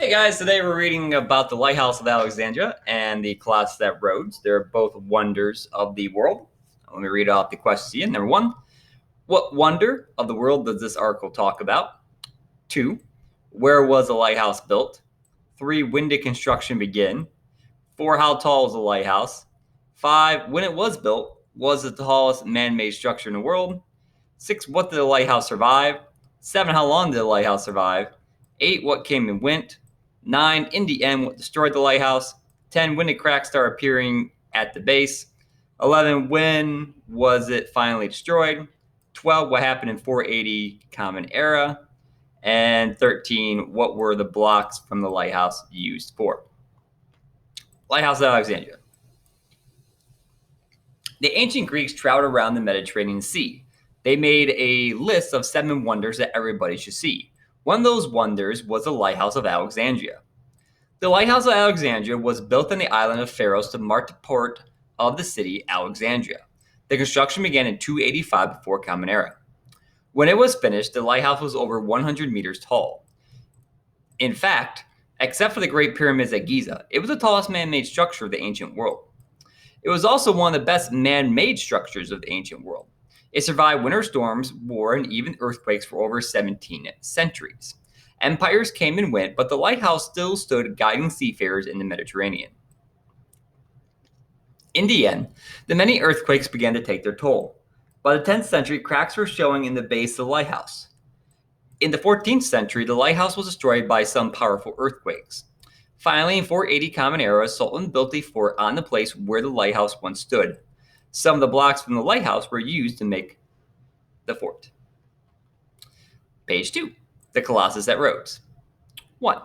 Hey guys, today we're reading about the Lighthouse of Alexandria and the Colossus at Rhodes. They're both wonders of the world. Let me read off the questions to you. Number one, what wonder of the world does this article talk about? 2, where was the lighthouse built? 3, when did construction begin? 4, how tall was the lighthouse? 5, when it was built, was the tallest man-made structure in the world? 6, what did the lighthouse survive? 7, how long did the lighthouse survive? 8, what came and went? 9, in the end, what destroyed the lighthouse? 10, when did cracks start appearing at the base? 11, when was it finally destroyed? 12, what happened in 480 Common Era? And 13, what were the blocks from the lighthouse used for? Lighthouse of Alexandria. The ancient Greeks traveled around the Mediterranean Sea. They made a list of 7 wonders that everybody should see. One of those wonders was the Lighthouse of Alexandria. The Lighthouse of Alexandria was built on the island of Pharos to mark the port of the city, Alexandria. The construction began in 285 before Common Era. When it was finished, the lighthouse was over 100 meters tall. In fact, except for the Great Pyramids at Giza, it was the tallest man-made structure of the ancient world. It was also one of the best man-made structures of the ancient world. It survived winter storms, war, and even earthquakes for over 17 centuries. Empires came and went, but the lighthouse still stood guiding seafarers in the Mediterranean. In the end, the many earthquakes began to take their toll. By the 10th century, cracks were showing in the base of the lighthouse. In the 14th century, the lighthouse was destroyed by some powerful earthquakes. Finally, in 480 Common Era, Sultan built a fort on the place where the lighthouse once stood. Some of the blocks from the lighthouse were used to make the fort. Page 2. The Colossus at Rhodes. 1.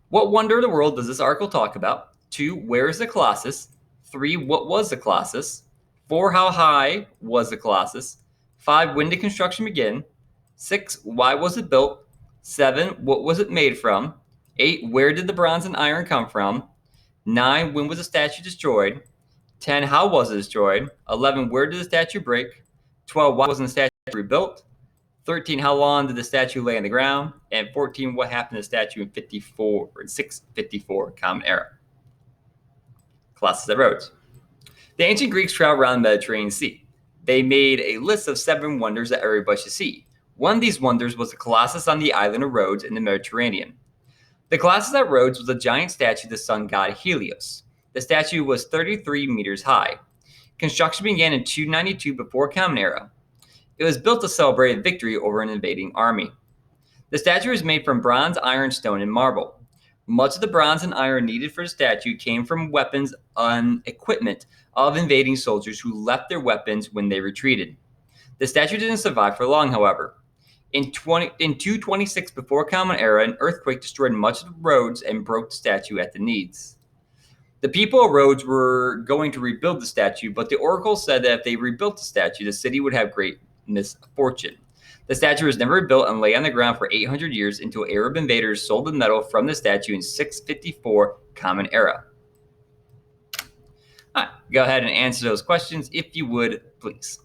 What wonder of the world does this article talk about? 2. Where is the Colossus? 3. What was the Colossus? 4. How high was the Colossus? 5. When did construction begin? 6. Why was it built? 7. What was it made from? 8. Where did the bronze and iron come from? 9. When was the statue destroyed? 10. How was it destroyed? 11. Where did the statue break? 12. Why wasn't the statue rebuilt? 13. How long did the statue lay on the ground? And 14. What happened to the statue in 654 Common Era? Colossus at Rhodes. The ancient Greeks traveled around the Mediterranean Sea. They made a list of 7 wonders that everybody should see. One of these wonders was the Colossus on the island of Rhodes in the Mediterranean. The Colossus at Rhodes was a giant statue of the sun god Helios. The statue was 33 meters high. Construction began in 292 before Common Era. It was built to celebrate a victory over an invading army. The statue is made from bronze, iron, stone, and marble. Much of the bronze and iron needed for the statue came from weapons and equipment of invading soldiers who left their weapons when they retreated. The statue didn't survive for long, however. In 226 before Common Era, an earthquake destroyed much of Rhodes and broke the statue at the knees. The people of Rhodes were going to rebuild the statue, but the oracle said that if they rebuilt the statue, the city would have great misfortune. The statue was never rebuilt and lay on the ground for 800 years until Arab invaders sold the metal from the statue in 654 Common Era. All right, go ahead and answer those questions if you would, please.